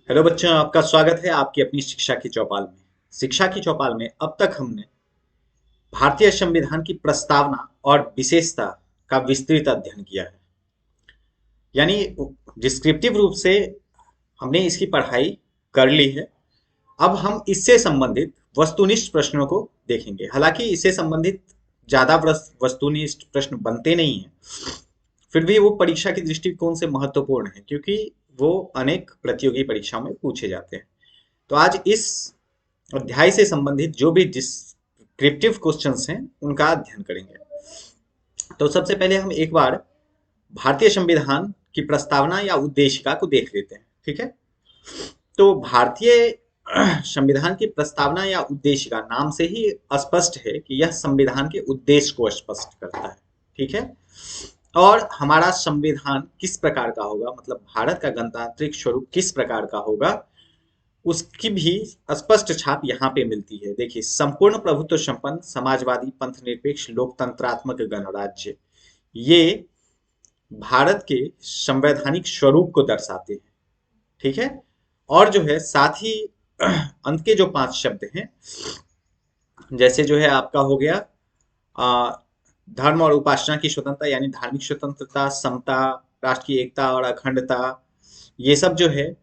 Hello बच्चों, आपका स्वागत है आपकी अपनी शिक्षा की चौपाल में। शिक्षा की चौपाल में अब तक हमने भारतीय संविधान की प्रस्तावना और विशेषता का विस्तृत अध्ययन किया है। यानी डिस्क्रिप्टिव रूप से हमने इसकी पढ़ाई कर ली है। अब हम इससे संबंधित वस्तुनिष्ठ प्रश्नों को देखेंगे। हालांकि इससे संबंधित ज्यादा वस्तुनिष्ठ प्रश्न बनते नहीं हैं, फिर भी वो परीक्षा के दृष्टिकोण से महत्वपूर्ण है क्योंकि वो अनेक प्रतियोगी परीक्षाओं में पूछे जाते हैं। तो आज इस अध्याय से संबंधित जो भी डिस्क्रिप्टिव क्वेश्चंस हैं उनका अध्ययन करेंगे। तो सबसे पहले हम एक बार भारतीय संविधान की प्रस्तावना या उद्देशिका को देख लेते हैं। ठीक है। तो भारतीय संविधान की प्रस्तावना या उद्देशिका नाम से ही स्पष्ट है कि यह संविधान के उद्देश्य को स्पष्ट करता है। ठीक है। और हमारा संविधान किस प्रकार का होगा, मतलब भारत का गणतांत्रिक स्वरूप किस प्रकार का होगा, उसकी भी स्पष्ट छाप यहाँ पे मिलती है। देखिए, संपूर्ण प्रभुत्व संपन्न समाजवादी पंथ निरपेक्ष लोकतंत्रात्मक गणराज्य, ये भारत के संवैधानिक स्वरूप को दर्शाते हैं। ठीक है। और जो है साथ ही अंत के जो 5 शब्द हैं, जैसे जो है आपका हो गया आ, धर्म और उपासना की स्वतंत्रता यानी धार्मिक स्वतंत्रता, समता, राष्ट्र की एकता और अखंडता, ये सब जो है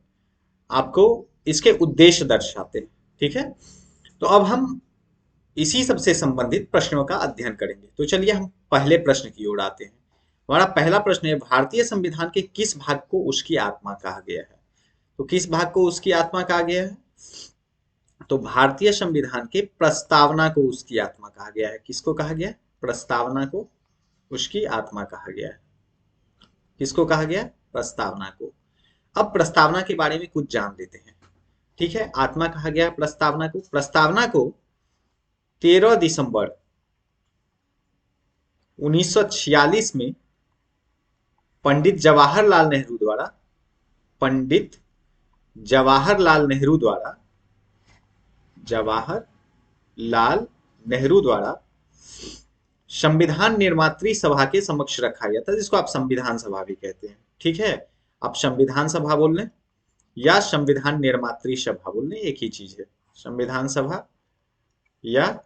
आपको इसके उद्देश्य दर्शाते हैं। ठीक है। तो अब हम इसी सब से संबंधित प्रश्नों का अध्ययन करेंगे। तो चलिए हम पहले प्रश्न की ओर आते हैं। हमारा पहला प्रश्न है, भारतीय संविधान के किस भाग को उसकी आत्मा कहा गया है? तो किस भाग को उसकी आत्मा कहा गया है? तो भारतीय संविधान के प्रस्तावना को उसकी आत्मा कहा गया है। किसको कहा गया है? प्रस्तावना को उसकी आत्मा कहा गया है। किसको कहा गया? प्रस्तावना को। अब प्रस्तावना के बारे में कुछ जान लेते हैं। ठीक है। आत्मा कहा गया प्रस्तावना को। प्रस्तावना को 13 दिसंबर 1946 में पंडित जवाहरलाल नेहरू द्वारा पंडित जवाहरलाल नेहरू द्वारा जवाहरलाल नेहरू द्वारा संविधान निर्मात्री सभा के समक्ष रखा गया था, जिसको आप संविधान सभा भी कहते हैं। ठीक है। आप संविधान सभा बोल लें या संविधान निर्मात्री सभा बोल लें, एक ही चीज है। संविधान सभा या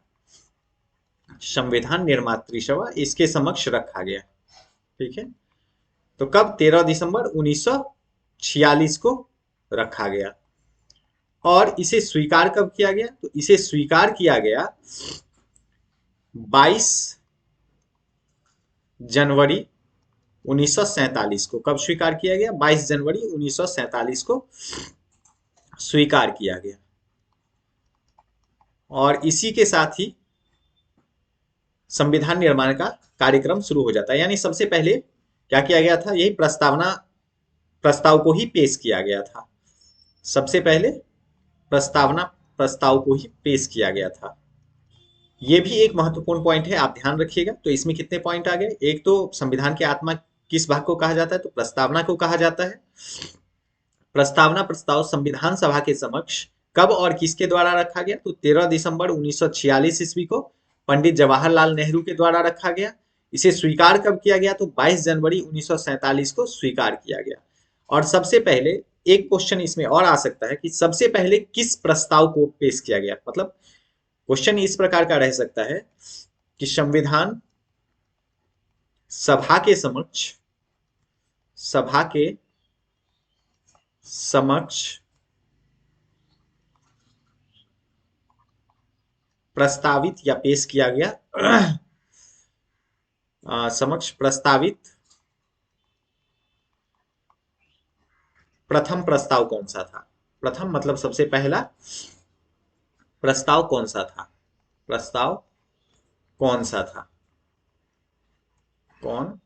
संविधान निर्मात्री सभा, इसके समक्ष रखा गया। ठीक है। तो कब? 13 दिसंबर 1946 को रखा गया। और इसे स्वीकार कब किया गया? तो इसे स्वीकार किया गया 22 जनवरी 1947 को। कब स्वीकार किया गया? 22 जनवरी 1947 को स्वीकार किया गया। और इसी के साथ ही संविधान निर्माण का कार्यक्रम शुरू हो जाता है। यानी सबसे पहले क्या किया गया था? यही प्रस्ताव को ही पेश किया गया था। सबसे पहले प्रस्तावना प्रस्ताव को ही पेश किया गया था। ये भी एक महत्वपूर्ण पॉइंट है, आप ध्यान रखिएगा। तो इसमें कितने पॉइंट आ गए? एक तो संविधान की आत्मा किस भाग को कहा जाता है? तो प्रस्तावना को कहा जाता है। प्रस्तावना प्रस्ताव संविधान सभा के समक्ष कब और किसके द्वारा रखा गया? तो 13 दिसंबर 1946 ईस्वी को पंडित जवाहरलाल नेहरू के द्वारा रखा गया। इसे स्वीकार कब किया गया? तो 22 जनवरी 1947 को स्वीकार किया गया। और सबसे पहले एक क्वेश्चन इसमें और आ सकता है कि सबसे पहले किस प्रस्ताव को पेश किया गया? मतलब क्वेश्चन इस प्रकार का रह सकता है कि संविधान सभा के समक्ष प्रस्तावित या पेश किया गया समक्ष प्रस्तावित प्रथम प्रस्ताव कौन सा था? प्रथम मतलब सबसे पहला प्रस्ताव कौन सा था? प्रस्ताव कौन सा था? कौन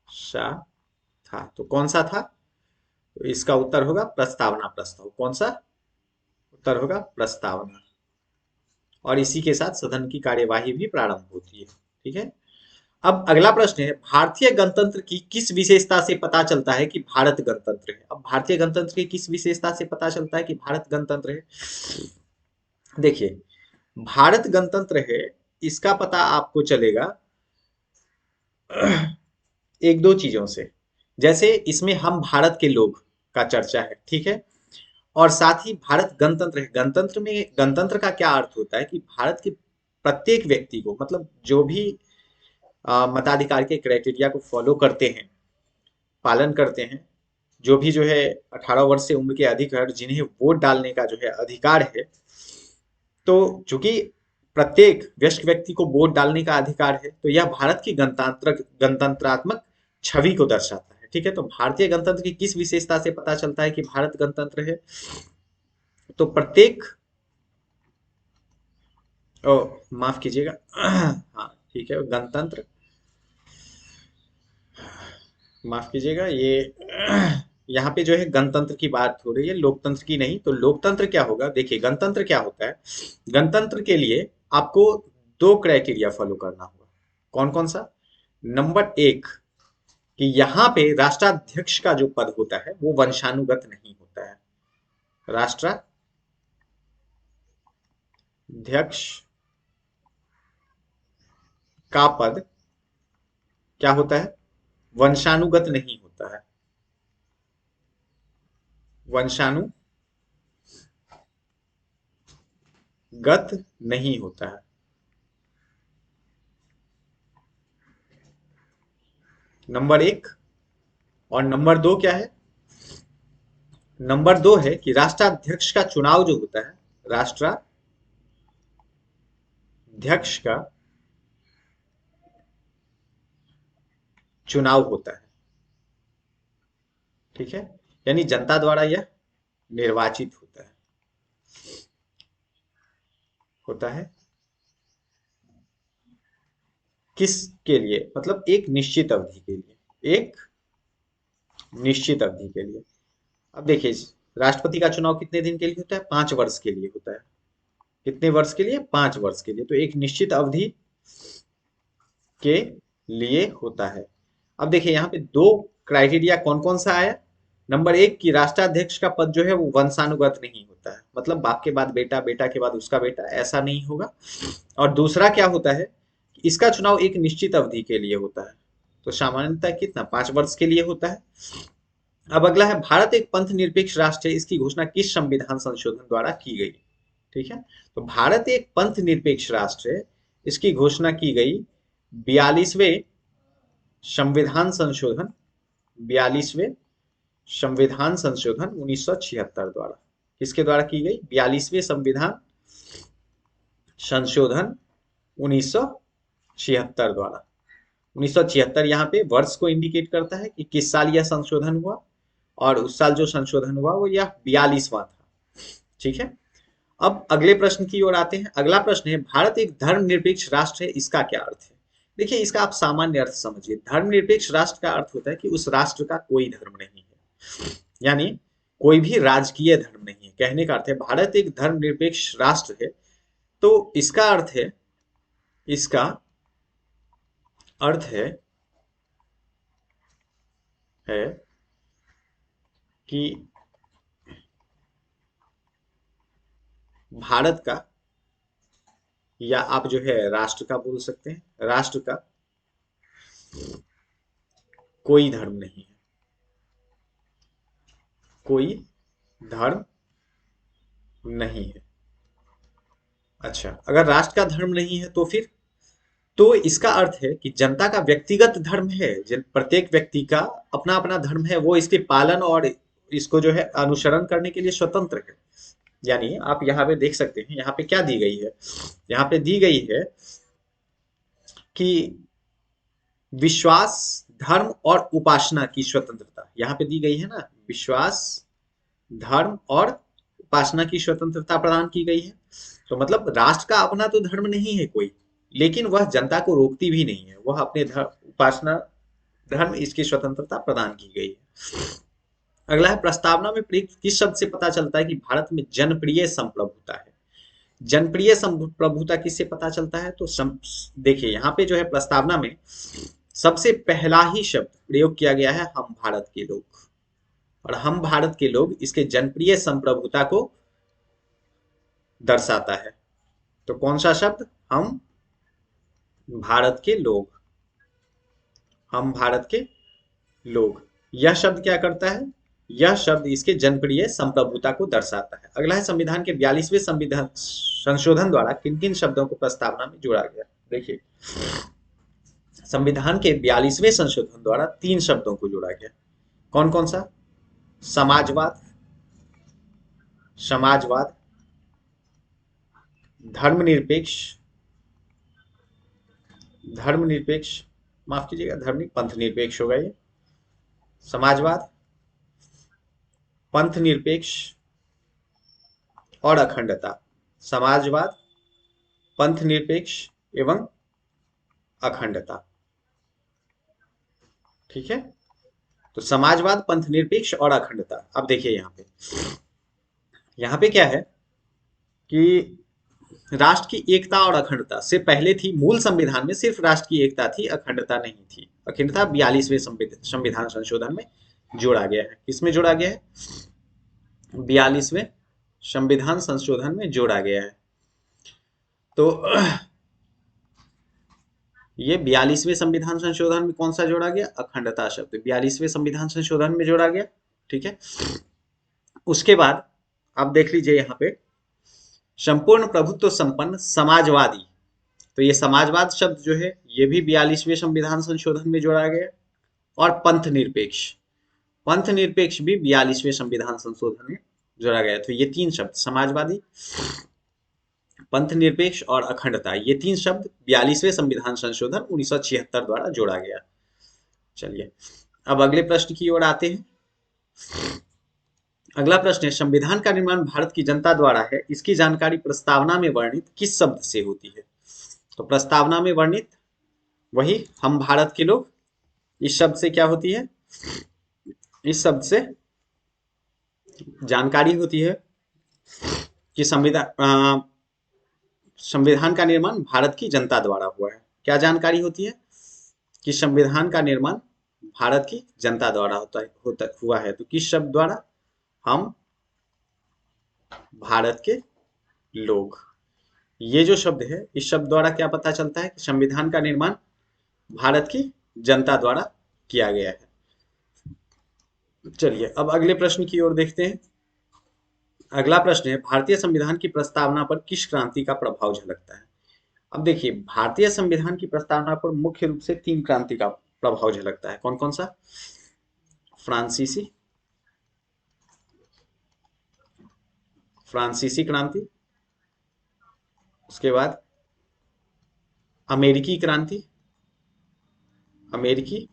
सा था? तो कौन सा था? तो इसका उत्तर होगा प्रस्तावना प्रस्ताव। कौन सा? उत्तर होगा प्रस्तावना। और इसी के साथ सदन की कार्यवाही भी प्रारंभ होती है। ठीक है। अब अगला प्रश्न है, भारतीय गणतंत्र की किस विशेषता से पता चलता है कि भारत गणतंत्र है? अब भारतीय गणतंत्र की किस विशेषता से पता चलता है कि भारत गणतंत्र है? देखिए, भारत गणतंत्र है, इसका पता आपको चलेगा एक दो चीजों से। जैसे इसमें हम भारत के लोग का चर्चा है, ठीक है। और साथ ही भारत गणतंत्र है। गणतंत्र में गणतंत्र का क्या अर्थ होता है कि भारत के प्रत्येक व्यक्ति को, मतलब जो भी मताधिकार के क्राइटेरिया को फॉलो करते हैं, पालन करते हैं, जो भी जो है 18 वर्ष से उम्र के अधिक है, जिन्हें वोट डालने का जो है अधिकार है, तो चूंकि प्रत्येक वयस्क व्यक्ति को वोट डालने का अधिकार है, तो यह भारत की गणतंत्रात्मक छवि को दर्शाता है, ठीक है। तो भारतीय गणतंत्र की किस विशेषता से पता चलता है कि भारत गणतंत्र है? तो प्रत्येक, ओ माफ कीजिएगा, हाँ ठीक है, गणतंत्र, माफ कीजिएगा, ये यहाँ पे जो है गणतंत्र की बात हो रही है, लोकतंत्र की नहीं। तो लोकतंत्र क्या होगा, देखिए गणतंत्र क्या होता है। गणतंत्र के लिए आपको दो क्राइटेरिया फॉलो करना होगा। कौन कौन सा? नंबर एक, कि यहाँ पे राष्ट्राध्यक्ष का जो पद होता है वो वंशानुगत नहीं होता है। राष्ट्राध्यक्ष का पद क्या होता है? वंशानुगत नहीं होता है। वंशानुगत नहीं होता है। नंबर एक। और नंबर दो क्या है? नंबर दो है कि राष्ट्राध्यक्ष का चुनाव जो होता है, राष्ट्राध्यक्ष का चुनाव होता है, ठीक है। यानी जनता द्वारा यह निर्वाचित होता है किसके लिए? मतलब एक निश्चित अवधि के लिए, एक निश्चित अवधि के लिए। अब देखिए, राष्ट्रपति का चुनाव कितने दिन के लिए होता है? 5 वर्ष के लिए होता है। कितने वर्ष के लिए? 5 वर्ष के लिए। तो एक निश्चित अवधि के लिए होता है। अब देखिए यहाँ पे दो क्राइटेरिया कौन कौन सा आया। नंबर एक, कि राष्ट्राध्यक्ष का पद जो है वो वंशानुगत नहीं होता है, मतलब बाप के बाद बेटा, बेटा के बाद उसका बेटा, ऐसा नहीं होगा। और दूसरा क्या होता है, इसका चुनाव एक निश्चित अवधि के लिए होता है। तो सामान्यतः कितना? 5 वर्ष के लिए होता है। अब अगला है, भारत एक पंथ निरपेक्ष राष्ट्र है, इसकी घोषणा किस संविधान संशोधन द्वारा की गई? ठीक है, तो भारत एक पंथ निरपेक्ष राष्ट्र है, इसकी घोषणा की गई 42वें संविधान संशोधन, 42वें संविधान संशोधन 1976 द्वारा। किसके द्वारा की गई? 42वें संविधान संशोधन 1976 द्वारा। 1976 यहाँ पे वर्ष को इंडिकेट करता है कि किस साल यह संशोधन हुआ, और उस साल जो संशोधन हुआ वो यह 42वां था, ठीक है। अब अगले प्रश्न की ओर आते हैं। अगला प्रश्न है, भारत एक धर्मनिरपेक्ष राष्ट्र है, इसका क्या अर्थ है? देखिए, इसका आप सामान्य अर्थ समझिए। धर्मनिरपेक्ष राष्ट्र का अर्थ होता है कि उस राष्ट्र का कोई धर्म नहीं है, यानी कोई भी राजकीय धर्म नहीं है। कहने का अर्थ है भारत एक धर्मनिरपेक्ष राष्ट्र है। तो इसका अर्थ है, इसका अर्थ है कि भारत का, या आप जो है राष्ट्र का बोल सकते हैं, राष्ट्र का कोई धर्म नहीं है, कोई धर्म नहीं है। अच्छा, अगर राष्ट्र का धर्म नहीं है तो फिर, तो इसका अर्थ है कि जनता का व्यक्तिगत धर्म है। प्रत्येक व्यक्ति का अपना अपना धर्म है, वो इसके पालन और इसको जो है अनुसरण करने के लिए स्वतंत्र है। यानी आप यहाँ पे देख सकते हैं, यहाँ पे क्या दी गई है, यहाँ पे दी गई है कि विश्वास, धर्म और उपासना की स्वतंत्रता यहाँ पे दी गई है ना। विश्वास, धर्म और उपासना की स्वतंत्रता प्रदान की गई है। तो मतलब राष्ट्र का अपना तो धर्म नहीं है कोई, लेकिन वह जनता को रोकती भी नहीं है, वह अपने उपासना, धर्म, इसकी स्वतंत्रता प्रदान की गई है। अगला है, प्रस्तावना में प्रयुक्त किस शब्द से पता चलता है कि भारत में जनप्रिय संप्रभुता है? जनप्रिय संप्रभुता किससे पता चलता है? तो देखिए यहाँ पे जो है प्रस्तावना में सबसे पहला ही शब्द प्रयोग किया गया है, हम भारत के लोग। और हम भारत के लोग इसके जनप्रिय संप्रभुता को दर्शाता है। तो कौन सा शब्द? हम भारत के लोग। हम भारत के लोग, यह शब्द क्या करता है? यह शब्द इसके जनप्रिय संप्रभुता को दर्शाता है। अगला है संविधान के 42वें संविधान संशोधन द्वारा किन किन शब्दों को प्रस्तावना में जोड़ा गया। देखिए, संविधान के 42वें संशोधन द्वारा 3 शब्दों को जोड़ा गया। कौन कौन सा? समाजवाद, समाजवाद, धर्मनिरपेक्ष, धर्मनिरपेक्ष, माफ कीजिएगा, पंथ निरपेक्ष होगा ये। समाजवाद, पंथ निरपेक्ष और अखंडता। समाजवाद, पंथ निरपेक्ष एवं अखंडता। ठीक है, तो समाजवाद, पंथ निरपेक्ष और अखंडता। अब देखिए यहाँ पे क्या है कि राष्ट्र की एकता और अखंडता से पहले थी, मूल संविधान में सिर्फ राष्ट्र की एकता थी, अखंडता नहीं थी। अखंडता 42वें संविधान संशोधन में जोड़ा गया है। किसमें जोड़ा गया है? 42वें संविधान संशोधन में जोड़ा गया है। तो ये 42वें संविधान संशोधन में कौन सा जोड़ा गया? अखंडता शब्द 42वें संविधान संशोधन में जोड़ा गया। ठीक है, उसके बाद आप देख लीजिए यहाँ पे संपूर्ण प्रभुत्व संपन्न समाजवादी। तो ये समाजवाद शब्द जो है ये भी 42वें संविधान संशोधन में जोड़ा गया। और पंथ निरपेक्ष, पंथ निरपेक्ष भी 42वें संविधान संशोधन में जोड़ा गया। तो ये 3 शब्द, समाजवादी, पंथ निरपेक्ष और अखंडता, ये 3 शब्द 42वें संविधान संशोधन 1976 द्वारा जोड़ा गया। चलिए अब अगले प्रश्न की ओर आते हैं। अगला प्रश्न है, संविधान का निर्माण भारत की जनता द्वारा है, इसकी जानकारी प्रस्तावना में वर्णित किस शब्द से होती है? तो प्रस्तावना में वर्णित वही हम भारत के लोग, इस शब्द से क्या होती है? इस शब्द से जानकारी होती है कि संविधान का निर्माण भारत की जनता द्वारा हुआ है। क्या जानकारी होती है? कि संविधान का निर्माण भारत की जनता द्वारा हुआ है। तो किस शब्द द्वारा? हम भारत के लोग। ये जो शब्द है, इस शब्द द्वारा क्या पता चलता है कि संविधान का निर्माण भारत की जनता द्वारा किया गया है। चलिए अब अगले प्रश्न की ओर देखते हैं। अगला प्रश्न है, भारतीय संविधान की प्रस्तावना पर किस क्रांति का प्रभाव झलकता है? अब देखिए, भारतीय संविधान की प्रस्तावना पर मुख्य रूप से 3 क्रांति का प्रभाव झलकता है। कौन कौन सा? फ्रांसीसी क्रांति, उसके बाद अमेरिकी क्रांति, अमेरिकी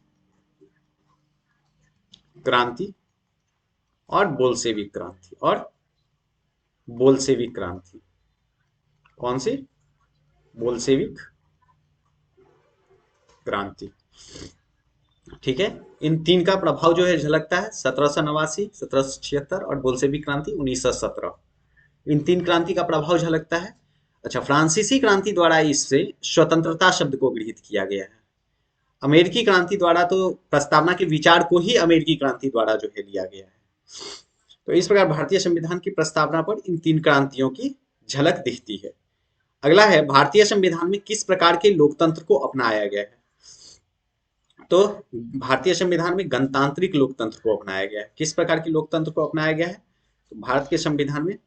क्रांति और बोल्शेविक क्रांति। और बोल्शेविक क्रांति कौन सी? बोल्शेविक क्रांति। ठीक है, इन 3 का प्रभाव जो है झलकता है 1789, 1776 और बोल्शेविक क्रांति 1917। इन 3 क्रांति का प्रभाव झलकता है। अच्छा, फ्रांसीसी क्रांति द्वारा इससे स्वतंत्रता शब्द को गृहीत किया गया है। अमेरिकी क्रांति द्वारा तो प्रस्तावना के विचार को ही अमेरिकी क्रांति द्वारा जो है लिया गया है। तो इस प्रकार भारतीय संविधान की प्रस्तावना पर इन 3 क्रांतियों की झलक दिखती है। अगला है, भारतीय संविधान में किस प्रकार के लोकतंत्र को अपनाया गया है? तो भारतीय संविधान में गणतांत्रिक लोकतंत्र को अपनाया गया है। किस प्रकार के लोकतंत्र को अपनाया गया है? तो भारत के संविधान में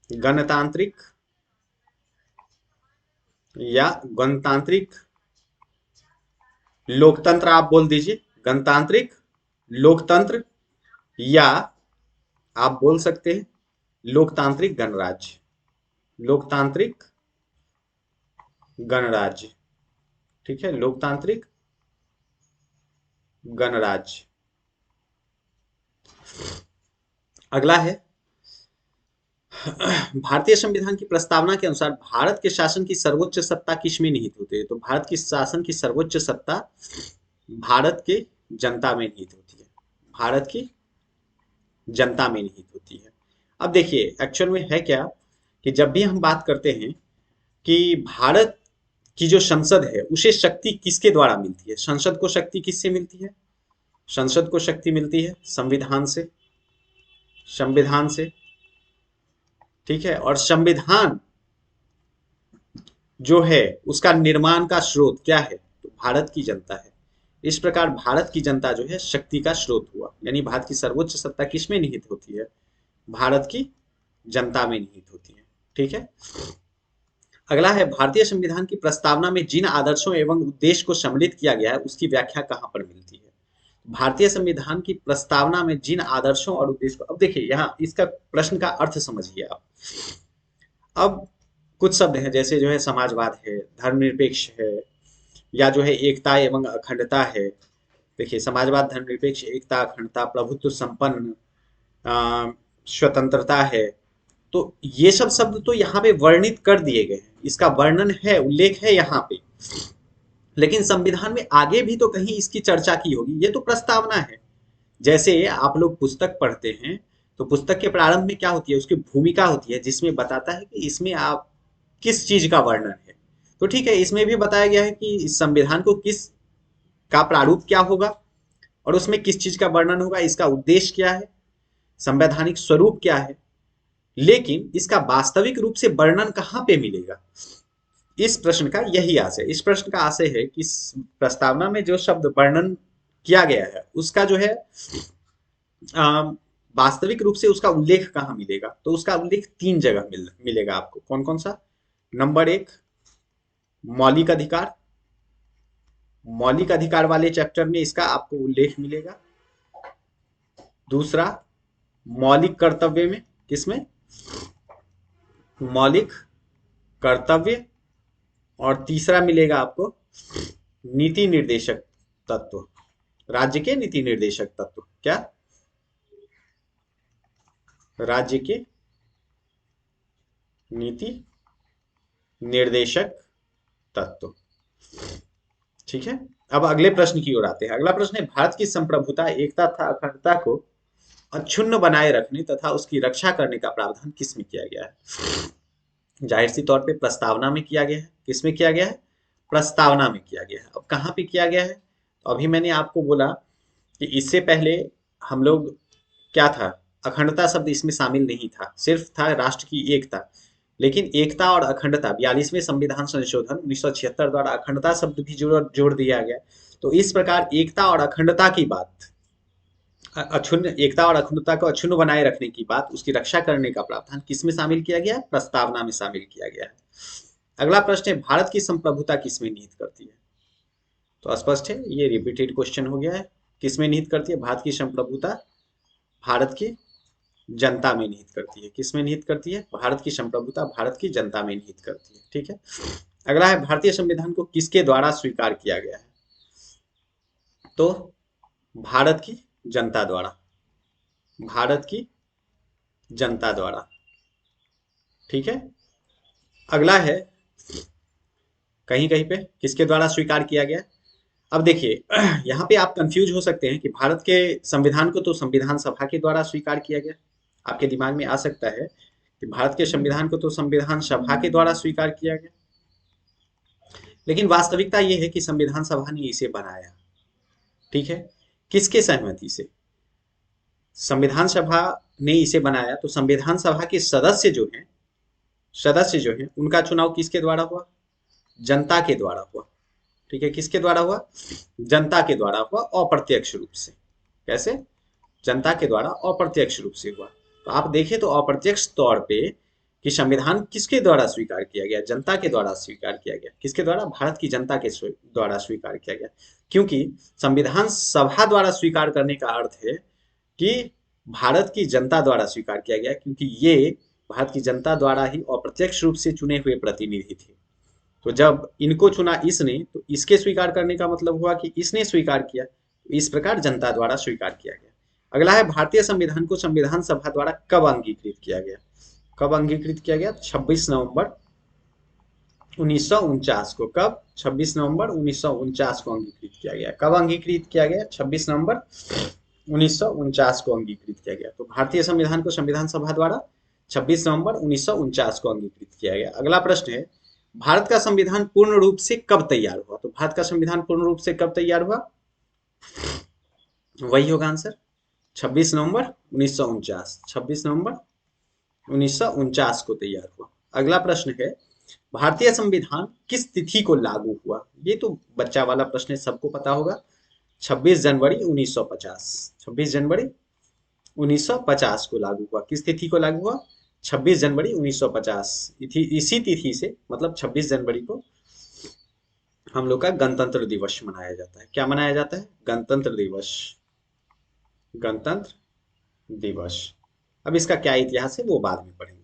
गणतांत्रिक या गणतांत्रिक लोकतंत्र आप बोल दीजिए, गणतांत्रिक लोकतंत्र, या आप बोल सकते हैं लोकतांत्रिक गणराज्य, लोकतांत्रिक गणराज्य। ठीक है, लोकतांत्रिक गणराज्य। अगला है, भारतीय संविधान की प्रस्तावना के अनुसार भारत के शासन की सर्वोच्च सत्ता किसमें निहित होती है? तो भारत की शासन की सर्वोच्च सत्ता भारत के जनता में निहित होती है, भारत की जनता में निहित होती है। अब देखिए, एक्चुअल में है क्या कि जब भी हम बात करते हैं कि भारत की जो संसद है उसे शक्ति किसके द्वारा मिलती है? संसद को शक्ति किससे मिलती है? संसद को शक्ति मिलती है संविधान से, संविधान से। ठीक है, और संविधान जो है उसका निर्माण का स्रोत क्या है? तो भारत की जनता है। इस प्रकार भारत की जनता जो है शक्ति का स्रोत हुआ। यानी भारत की सर्वोच्च सत्ता किसमें निहित होती है? भारत की जनता में निहित होती है। ठीक है। अगला है, भारतीय संविधान की प्रस्तावना में जिन आदर्शों एवं उद्देश्य को सम्मिलित किया गया है उसकी व्याख्या कहाँ पर मिलती है? भारतीय संविधान की प्रस्तावना में जिन आदर्शों और उद्देश्य को, अब देखिए यहाँ इसका प्रश्न का अर्थ समझिए आप। अब कुछ शब्द हैं जैसे जो है समाजवाद है, धर्मनिरपेक्ष है, या जो है एकता एवं अखंडता है। देखिए समाजवाद, धर्मनिरपेक्ष, एकता, अखंडता, प्रभुत्व संपन्न, स्वतंत्रता है। तो ये सब शब्द तो यहाँ पे वर्णित कर दिए गए हैं, इसका वर्णन है, उल्लेख है यहाँ पे। लेकिन संविधान में आगे भी तो कहीं इसकी चर्चा की होगी, ये तो प्रस्तावना है। जैसे आप लोग पुस्तक पढ़ते हैं तो पुस्तक के प्रारंभ में क्या होती है, उसकी भूमिका होती है जिसमें बताता है कि इसमें आप किस चीज का वर्णन है। तो ठीक है, इसमें भी बताया गया है कि इस संविधान को किस का प्रारूप क्या होगा और उसमें किस चीज का वर्णन होगा, इसका उद्देश्य क्या है, संवैधानिक स्वरूप क्या है। लेकिन इसका वास्तविक रूप से वर्णन कहाँ पे मिलेगा, इस प्रश्न का यही आशय, इस प्रश्न का आशय है कि प्रस्तावना में जो शब्द वर्णन किया गया है उसका जो है वास्तविक रूप से उसका उल्लेख कहाँ मिलेगा। तो उसका उल्लेख तीन जगह मिलेगा आपको। कौन कौन सा? नंबर एक, मौलिक अधिकार, मौलिक अधिकार वाले चैप्टर में इसका आपको उल्लेख मिलेगा। दूसरा, मौलिक कर्तव्य में, किसमें? मौलिक कर्तव्य। और तीसरा मिलेगा आपको नीति निर्देशक तत्व, राज्य के नीति निर्देशक तत्व। क्या? राज्य के नीति निर्देशक तत्व। ठीक है। अब अगले प्रश्न की ओर आते हैं। अगला प्रश्न है, भारत की संप्रभुता, एकता तथा अखंडता को अक्षुण्ण बनाए रखने तथा उसकी रक्षा करने का प्रावधान किसमें किया गया है? जाहिर सी तौर पे प्रस्तावना में किया गया है। किसमें किया गया है? प्रस्तावना में किया गया है। अब कहाँ पे किया गया है? तो अभी मैंने आपको बोला कि इससे पहले हम लोग क्या था, अखंडता शब्द इसमें शामिल नहीं था, सिर्फ था राष्ट्र की एकता। लेकिन एकता और अखंडता 42वें संविधान संशोधन 1976 द्वारा अखंडता शब्द भी जोड़ दिया गया। तो इस प्रकार एकता और अखंडता की बात, अक्षुण्ण, एकता और अखंडता को अक्षुण्ण बनाए रखने की बात, उसकी रक्षा करने का प्रावधान किसमें शामिल किया गया है? प्रस्तावना में शामिल किया गया है। अगला प्रश्न है, भारत की संप्रभुता किसमें निहित करती है? तो स्पष्ट है, ये रिपीटेड क्वेश्चन हो गया है। किसमें निहित करती है? भारत की संप्रभुता भारत की जनता में निहित करती है। किसमें निहित करती है? भारत की संप्रभुता भारत की जनता में निहित करती है। ठीक है। अगला है, भारतीय संविधान को किसके द्वारा स्वीकार किया गया है? तो भारत की जनता द्वारा, भारत की जनता द्वारा। ठीक है। अगला है, कहीं कहीं पे किसके द्वारा स्वीकार किया गया? अब देखिए यहाँ पे आप कंफ्यूज हो सकते हैं कि भारत के संविधान को तो संविधान सभा के द्वारा स्वीकार किया गया। आपके दिमाग में आ सकता है कि भारत के संविधान को तो संविधान सभा के द्वारा स्वीकार किया गया, लेकिन वास्तविकता यह है कि संविधान सभा ने इसे बनाया। ठीक है। किसके सहमति से? संविधान सभा ने इसे बनाया, तो संविधान सभा के सदस्य जो हैं उनका चुनाव किसके द्वारा हुआ? जनता के द्वारा हुआ। ठीक है। किसके द्वारा हुआ? जनता के द्वारा हुआ, अप्रत्यक्ष रूप से। कैसे? जनता के द्वारा अप्रत्यक्ष रूप से हुआ। तो आप देखें तो अप्रत्यक्ष तौर पे कि संविधान किसके द्वारा स्वीकार किया गया? जनता के द्वारा स्वीकार किया गया। किसके द्वारा? भारत की जनता के द्वारा स्वीकार किया गया। क्योंकि संविधान सभा द्वारा स्वीकार करने का अर्थ है कि भारत की जनता द्वारा स्वीकार किया गया, क्योंकि ये भारत की जनता द्वारा ही अप्रत्यक्ष रूप से चुने हुए प्रतिनिधि थे। तो जब इनको चुना इसने, तो इसके स्वीकार करने का मतलब हुआ कि इसने स्वीकार किया। तो इस प्रकार जनता द्वारा स्वीकार किया गया। अगला है, भारतीय संविधान को संविधान सभा द्वारा कब अंगीकृत किया गया? कब अंगीकृत किया गया? 26 नवंबर 1949 को। कब? 26 नवंबर 1949 को अंगीकृत किया गया। कब अंगीकृत किया गया? 26 नवंबर 1949 को अंगीकृत किया गया। तो भारतीय संविधान को संविधान सभा द्वारा 26 नवंबर 1949 को अंगीकृत किया गया। अगला प्रश्न है, भारत का संविधान पूर्ण रूप से कब तैयार हुआ? तो भारत का संविधान पूर्ण रूप से कब तैयार हुआ? वही होगा आंसर, 26 नवंबर 1949। 26 नवंबर 1949 को तैयार हुआ। अगला प्रश्न है, भारतीय संविधान किस तिथि को लागू हुआ? ये तो बच्चा वाला प्रश्न है, सबको पता होगा। 26 जनवरी 1950, 26 जनवरी 1950 को लागू हुआ। किस तिथि को लागू हुआ? 26 जनवरी 1950। इसी तिथि से मतलब 26 जनवरी को हम लोग का गणतंत्र दिवस मनाया जाता है। क्या मनाया जाता है? गणतंत्र दिवस। गणतंत्र दिवस। अब इसका क्या इतिहास है वो बाद में पढ़ेंगे।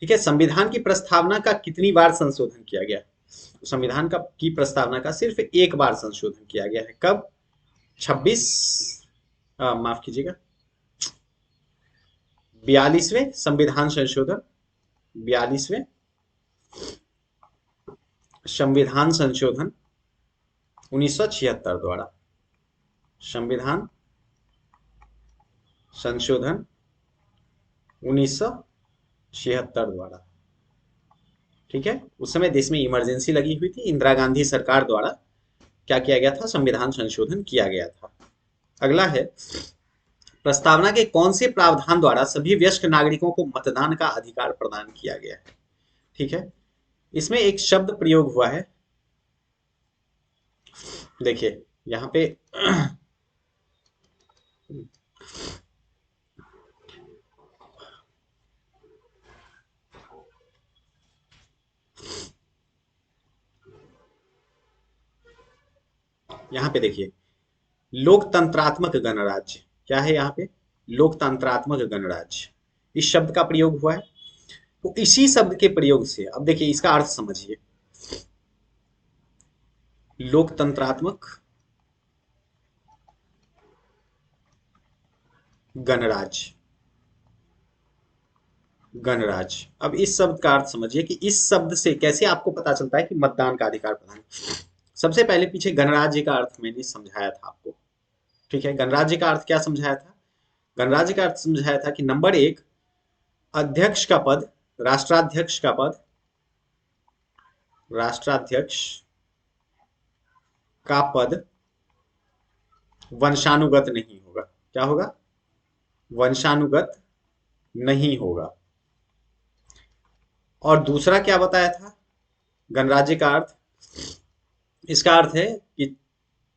ठीक है। संविधान की प्रस्तावना का कितनी बार संशोधन किया गया? संविधान का की प्रस्तावना का सिर्फ एक बार संशोधन किया गया है। कब? 26 माफ कीजिएगा, 42वें संविधान संशोधन, 42वें संविधान संशोधन 1976 द्वारा। संविधान संशोधन 1976 द्वारा। ठीक है। उस समय देश में इमरजेंसी लगी हुई थी, इंदिरा गांधी सरकार द्वारा क्या किया गया था? संविधान संशोधन किया गया था। अगला है, प्रस्तावना के कौन से प्रावधान द्वारा सभी वयस्क नागरिकों को मतदान का अधिकार प्रदान किया गया है? ठीक है। इसमें एक शब्द प्रयोग हुआ है, देखिए यहां पे यहां पे देखिए, लोकतंत्रात्मक गणराज्य। क्या है यहाँ पे? लोकतंत्रात्मक गणराज्य। इस शब्द का प्रयोग हुआ है। तो इसी शब्द के प्रयोग से अब देखिए इसका अर्थ समझिए। लोकतंत्रात्मक गणराज्य, गणराज्य। अब इस शब्द का अर्थ समझिए कि इस शब्द से कैसे आपको पता चलता है कि मतदान का अधिकार प्रदान। सबसे पहले पीछे गणराज्य का अर्थ मैंने समझाया था आपको। ठीक है। गणराज्य का अर्थ क्या समझाया था? गणराज्य का अर्थ समझाया था कि नंबर एक, अध्यक्ष का पद, राष्ट्राध्यक्ष का पद, राष्ट्राध्यक्ष का पद वंशानुगत नहीं होगा। क्या होगा? वंशानुगत नहीं होगा। और दूसरा क्या बताया था गणराज्य का अर्थ? इसका अर्थ है कि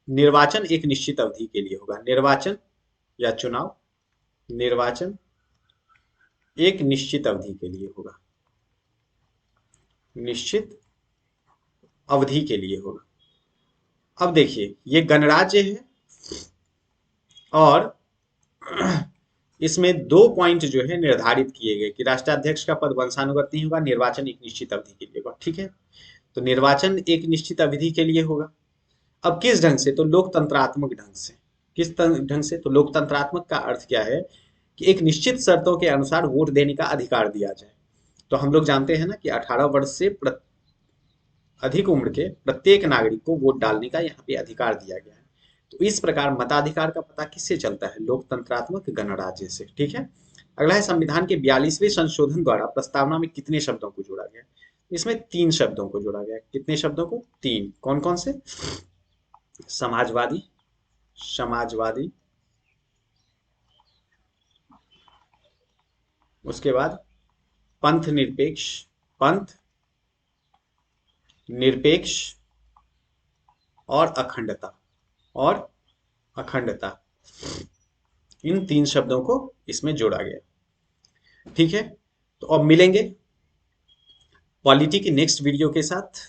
निर्वाचन एक निश्चित अवधि के लिए होगा। निर्वाचन या चुनाव, निर्वाचन एक निश्चित अवधि के लिए होगा, निश्चित अवधि के लिए होगा। अब देखिए ये गणराज्य है और इसमें दो पॉइंट जो है निर्धारित किए गए कि राष्ट्राध्यक्ष का पद वंशानुगत नहीं होगा, निर्वाचन एक निश्चित अवधि के लिए होगा। ठीक है। तो निर्वाचन एक निश्चित अवधि के लिए होगा। अब किस ढंग से? तो लोकतंत्रात्मक ढंग से। किस ढंग से? तो लोकतंत्रात्मक का अर्थ क्या है कि एक निश्चित शर्तों के अनुसार वोट देने का अधिकार दिया जाए। तो हम लोग जानते हैं ना कि 18 वर्ष से अधिक उम्र के प्रत्येक नागरिक को वोट डालने का यहाँ पे अधिकार दिया गया है। तो इस प्रकार मताधिकार का पता किससे चलता है? लोकतंत्रात्मक गणराज्य से। ठीक है। अगला है, संविधान के 42वें संशोधन द्वारा प्रस्तावना में कितने शब्दों को जोड़ा गया? इसमें 3 शब्दों को जोड़ा गया। कितने शब्दों को? 3। कौन कौन से? समाजवादी, समाजवादी, उसके बाद पंथ निरपेक्ष, पंथ निरपेक्ष, और अखंडता, और अखंडता। इन 3 शब्दों को इसमें जोड़ा गया। ठीक है। तो अब मिलेंगे पॉलिटी की नेक्स्ट वीडियो के साथ।